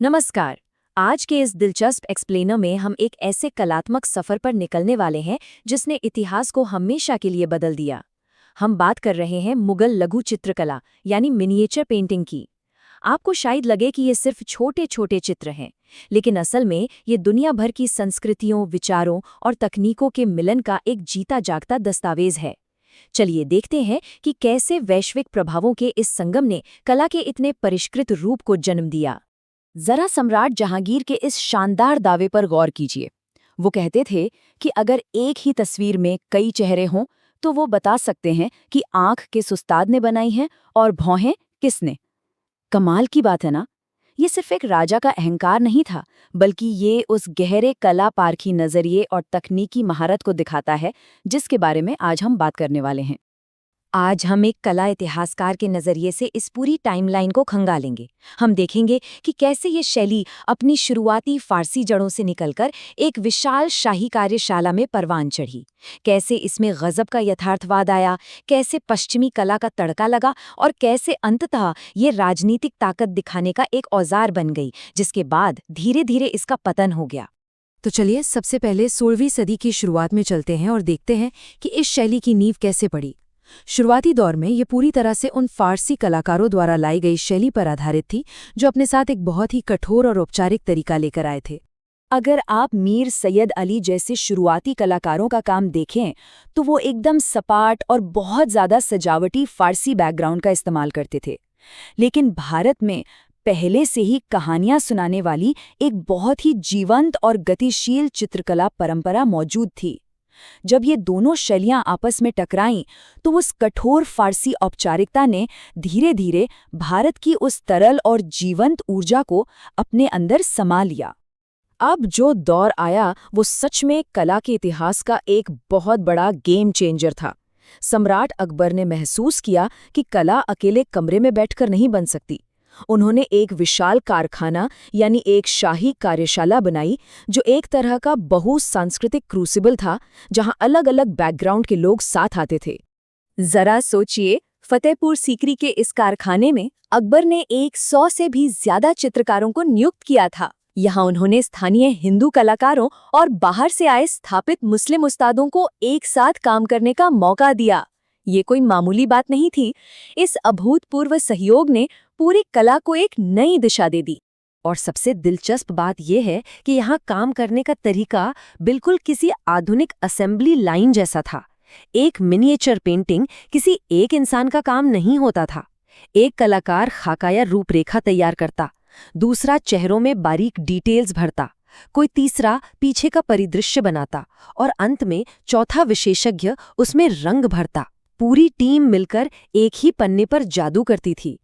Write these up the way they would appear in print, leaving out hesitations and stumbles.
नमस्कार। आज के इस दिलचस्प एक्सप्लेनर में हम एक ऐसे कलात्मक सफर पर निकलने वाले हैं जिसने इतिहास को हमेशा के लिए बदल दिया। हम बात कर रहे हैं मुगल लघु चित्रकला यानी मिनिएचर पेंटिंग की। आपको शायद लगे कि ये सिर्फ छोटे छोटे चित्र हैं, लेकिन असल में ये दुनिया भर की संस्कृतियों, विचारों और तकनीकों के मिलन का एक जीता जागता दस्तावेज है। चलिए देखते हैं कि कैसे वैश्विक प्रभावों के इस संगम ने कला के इतने परिष्कृत रूप को जन्म दिया। जरा सम्राट जहांगीर के इस शानदार दावे पर गौर कीजिए। वो कहते थे कि अगर एक ही तस्वीर में कई चेहरे हों तो वो बता सकते हैं कि आंख किस उस्ताद ने बनाई है और भौहें किसने। कमाल की बात है ना। ये सिर्फ एक राजा का अहंकार नहीं था, बल्कि ये उस गहरे कला पारखी नजरिए और तकनीकी महारत को दिखाता है जिसके बारे में आज हम बात करने वाले हैं। आज हम एक कला इतिहासकार के नज़रिए से इस पूरी टाइमलाइन को खंगालेंगे। हम देखेंगे कि कैसे ये शैली अपनी शुरुआती फारसी जड़ों से निकलकर एक विशाल शाही कार्यशाला में परवान चढ़ी, कैसे इसमें गज़ब का यथार्थवाद आया, कैसे पश्चिमी कला का तड़का लगा और कैसे अंततः ये राजनीतिक ताकत दिखाने का एक औजार बन गई, जिसके बाद धीरे धीरे इसका पतन हो गया। तो चलिए सबसे पहले 16वीं सदी की शुरुआत में चलते हैं और देखते हैं कि इस शैली की नींव कैसे पड़ी। शुरुआती दौर में ये पूरी तरह से उन फारसी कलाकारों द्वारा लाई गई शैली पर आधारित थी जो अपने साथ एक बहुत ही कठोर और औपचारिक तरीका लेकर आए थे। अगर आप मीर सैयद अली जैसे शुरुआती कलाकारों का काम देखें तो वो एकदम सपाट और बहुत ज़्यादा सजावटी फारसी बैकग्राउंड का इस्तेमाल करते थे। लेकिन भारत में पहले से ही कहानियां सुनाने वाली एक बहुत ही जीवंत और गतिशील चित्रकला परंपरा मौजूद थी। जब ये दोनों शैलियां आपस में टकराईं तो उस कठोर फारसी औपचारिकता ने धीरे धीरे भारत की उस तरल और जीवंत ऊर्जा को अपने अंदर समा लिया। अब जो दौर आया वो सच में कला के इतिहास का एक बहुत बड़ा गेम चेंजर था। सम्राट अकबर ने महसूस किया कि कला अकेले कमरे में बैठकर नहीं बन सकती। उन्होंने एक विशाल कारखाना यानी एक शाही कार्यशाला बनाई जो एक तरह का बहुसांस्कृतिक क्रूसिबल था, जहां अलग अलग बैकग्राउंड के लोग साथ आते थे। जरा सोचिए, फतेहपुर सीकरी के इस कारखाने में अकबर ने 100 से भी ज्यादा चित्रकारों को नियुक्त किया था। यहाँ उन्होंने स्थानीय हिंदू कलाकारों और बाहर से आए स्थापित मुस्लिम उस्तादों को एक साथ काम करने का मौका दिया। ये कोई मामूली बात नहीं थी। इस अभूतपूर्व सहयोग ने पूरी कला को एक नई दिशा दे दी। और सबसे दिलचस्प बात यह है कि यहाँ काम करने का तरीका बिल्कुल किसी आधुनिक असेंबली लाइन जैसा था। एक मिनिएचर पेंटिंग किसी एक इंसान का काम नहीं होता था। एक कलाकार खाकाया रूपरेखा तैयार करता, दूसरा चेहरों में बारीक डिटेल्स भरता, कोई तीसरा पीछे का परिदृश्य बनाता और अंत में चौथा विशेषज्ञ उसमें रंग भरता। पूरी टीम मिलकर एक ही पन्ने पर जादू करती थी।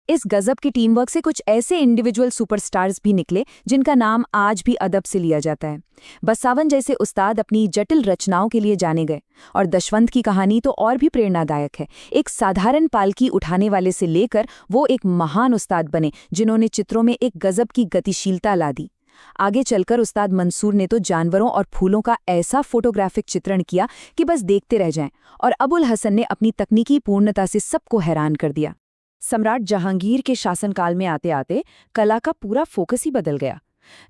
इस गजब की टीम वर्क से कुछ ऐसे इंडिविजुअल सुपरस्टार्स भी निकले जिनका नाम आज भी अदब से लिया जाता है। बसावन जैसे उस्ताद अपनी जटिल रचनाओं के लिए जाने गए, और दशवंत की कहानी तो और भी प्रेरणादायक है। एक साधारण पालकी उठाने वाले से लेकर वो एक महान उस्ताद बने जिन्होंने चित्रों में एक गजब की गतिशीलता ला दी। आगे चलकर उस्ताद मंसूर ने तो जानवरों और फूलों का ऐसा फोटोग्राफिक चित्रण किया कि बस देखते रह जाएं, और अबुल हसन ने अपनी तकनीकी पूर्णता से सबको हैरान कर दिया। सम्राट जहांगीर के शासनकाल में आते आते कला का पूरा फोकस ही बदल गया।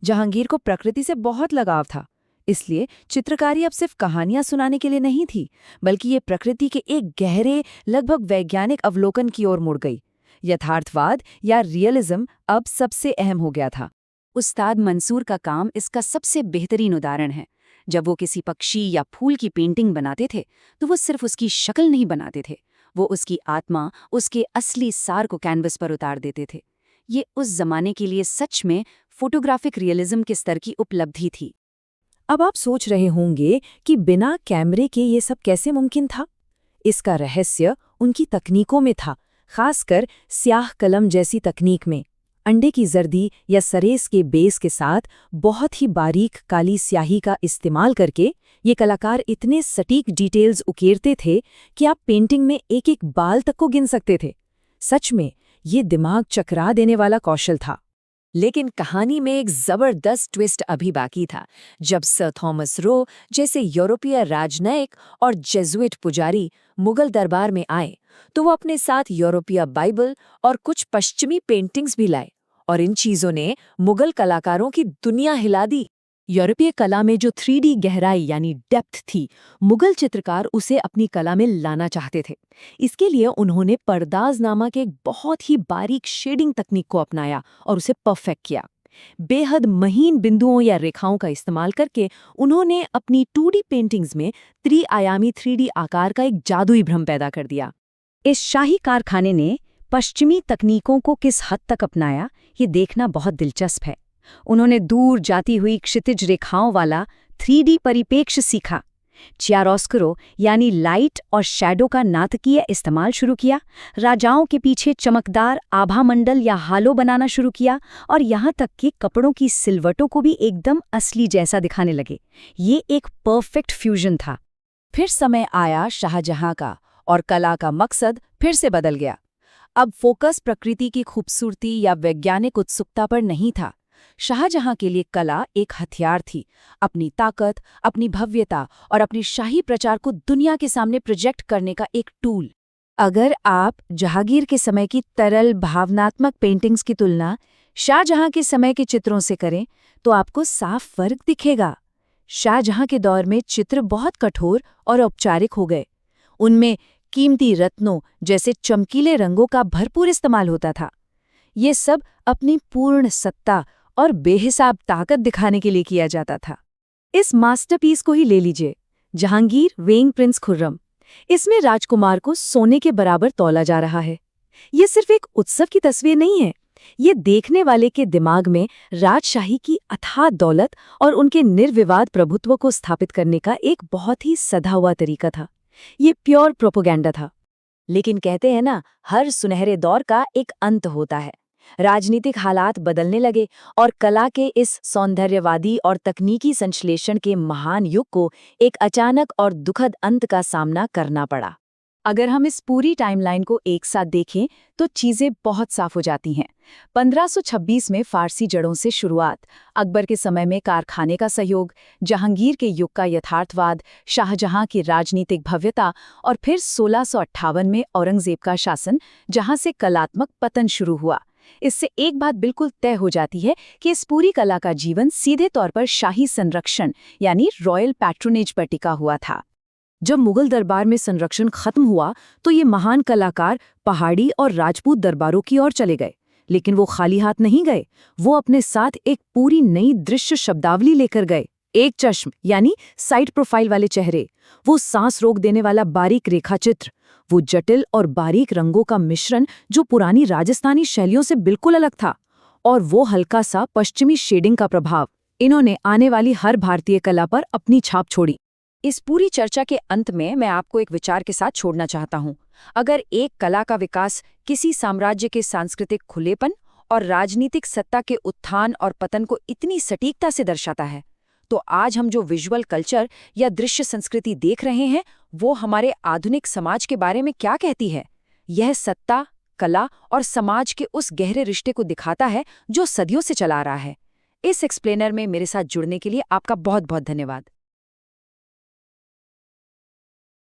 जहांगीर को प्रकृति से बहुत लगाव था, इसलिए चित्रकारी अब सिर्फ कहानियां सुनाने के लिए नहीं थी, बल्कि ये प्रकृति के एक गहरे, लगभग वैज्ञानिक अवलोकन की ओर मुड़ गई। यथार्थवाद या रियलिज्म अब सबसे अहम हो गया था। उस्ताद मंसूर का काम इसका सबसे बेहतरीन उदाहरण है। जब वो किसी पक्षी या फूल की पेंटिंग बनाते थे तो वो सिर्फ उसकी शक्ल नहीं बनाते थे, वो उसकी आत्मा, उसके असली सार को कैनवस पर उतार देते थे। ये उस जमाने के लिए सच में फोटोग्राफिक रियलिज्म के स्तर की उपलब्धि थी। अब आप सोच रहे होंगे कि बिना कैमरे के ये सब कैसे मुमकिन था? इसका रहस्य उनकी तकनीकों में था, खासकर स्याह कलम जैसी तकनीक में। अंडे की जर्दी या सरेस के बेस के साथ बहुत ही बारीक काली स्याही का इस्तेमाल करके ये कलाकार इतने सटीक डिटेल्स उकेरते थे कि आप पेंटिंग में एक एक बाल तक को गिन सकते थे। सच में ये दिमाग चकरा देने वाला कौशल था। लेकिन कहानी में एक जबरदस्त ट्विस्ट अभी बाकी था। जब सर थॉमस रो जैसे यूरोपीय राजनयिक और जेजुइट पुजारी मुगल दरबार में आए तो वो अपने साथ यूरोपीय बाइबल और कुछ पश्चिमी पेंटिंग्स भी लाए, और इन चीजों ने मुगल कलाकारों की दुनिया हिला दी। यूरोपीय कला में जो 3D गहराई यानी डेप्थ थी, मुगल चित्रकार उसे अपनी कला में लाना चाहते थे। इसके लिए उन्होंने पर्दाज नामक एक बहुत ही बारीक शेडिंग तकनीक को अपनाया और उसे परफेक्ट किया। बेहद महीन बिंदुओं या रेखाओं का इस्तेमाल करके उन्होंने अपनी 2D पेंटिंग्स में त्रिआयामी 3D आकार का एक जादुई भ्रम पैदा कर दिया। इस शाही कारखाने ने पश्चिमी तकनीकों को किस हद तक अपनाया, ये देखना बहुत दिलचस्प है। उन्होंने दूर जाती हुई क्षितिज रेखाओं वाला 3D परिप्रेक्ष्य सीखा, चियारोस्कुरो यानी लाइट और शैडो का नाटकीय इस्तेमाल शुरू किया, राजाओं के पीछे चमकदार आभामंडल या हालो बनाना शुरू किया और यहाँ तक कि कपड़ों की सिलवटों को भी एकदम असली जैसा दिखाने लगे। ये एक परफेक्ट फ्यूजन था। फिर समय आया शाहजहां का और कला का मकसद फिर से बदल गया। अब फोकस प्रकृति की खूबसूरती या वैज्ञानिक उत्सुकता पर नहीं था। शाहजहां के लिए कला एक हथियार थी, अपनी ताकत, अपनी भव्यता और अपनी शाही प्रचार को दुनिया के सामने प्रोजेक्ट करने का एक टूल। अगर आप जहांगीर के समय की तरल भावनात्मक पेंटिंग्स की तुलना शाहजहां के समय के चित्रों से करें तो आपको साफ फर्क दिखेगा। शाहजहां के दौर में चित्र बहुत कठोर और औपचारिक हो गए। उनमें कीमती रत्नों जैसे चमकीले रंगों का भरपूर इस्तेमाल होता था। ये सब अपनी पूर्ण सत्ता और बेहिसाब ताकत दिखाने के लिए किया जाता था। इस मास्टरपीस को ही ले लीजिए, जहांगीर वेइंग प्रिंस खुर्रम। इसमें राजकुमार को सोने के बराबर तौला जा रहा है। ये सिर्फ एक उत्सव की तस्वीर नहीं है, ये देखने वाले के दिमाग में राजशाही की अथाह दौलत और उनके निर्विवाद प्रभुत्व को स्थापित करने का एक बहुत ही सधा हुआ तरीका था। ये प्योर प्रोपेगेंडा था। लेकिन कहते हैं ना, हर सुनहरे दौर का एक अंत होता है। राजनीतिक हालात बदलने लगे और कला के इस सौंदर्यवादी और तकनीकी संश्लेषण के महान युग को एक अचानक और दुखद अंत का सामना करना पड़ा। अगर हम इस पूरी टाइमलाइन को एक साथ देखें तो चीजें बहुत साफ हो जाती हैं। 1526 में फारसी जड़ों से शुरुआत, अकबर के समय में कारखाने का सहयोग, जहांगीर के युग का यथार्थवाद, शाहजहां की राजनीतिक भव्यता और फिर 1658 में औरंगजेब का शासन, जहां से कलात्मक पतन शुरू हुआ। इससे एक बात बिल्कुल तय हो जाती है कि इस पूरी कला का जीवन सीधे तौर पर शाही संरक्षण यानी रॉयल पैट्रोनेज पर टिका हुआ था। जब मुगल दरबार में संरक्षण खत्म हुआ तो ये महान कलाकार पहाड़ी और राजपूत दरबारों की ओर चले गए। लेकिन वो खाली हाथ नहीं गए, वो अपने साथ एक पूरी नई दृश्य शब्दावली लेकर गए। एक चश्म यानी साइड प्रोफाइल वाले चेहरे, वो सांस रोक देने वाला बारीक रेखाचित्र, वो जटिल और बारीक रंगों का मिश्रण जो पुरानी राजस्थानी शैलियों से बिल्कुल अलग था, और वो हल्का सा पश्चिमी शेडिंग का प्रभाव। इन्होंने आने वाली हर भारतीय कला पर अपनी छाप छोड़ी। इस पूरी चर्चा के अंत में मैं आपको एक विचार के साथ छोड़ना चाहता हूँ। अगर एक कला का विकास किसी साम्राज्य के सांस्कृतिक खुलेपन और राजनीतिक सत्ता के उत्थान और पतन को इतनी सटीकता से दर्शाता है, तो आज हम जो विजुअल कल्चर या दृश्य संस्कृति देख रहे हैं, वो हमारे आधुनिक समाज के बारे में क्या कहती है? यह सत्ता, कला और समाज के उस गहरे रिश्ते को दिखाता है जो सदियों से चला आ रहा है। इस एक्सप्लेनर में मेरे साथ जुड़ने के लिए आपका बहुत बहुत धन्यवाद।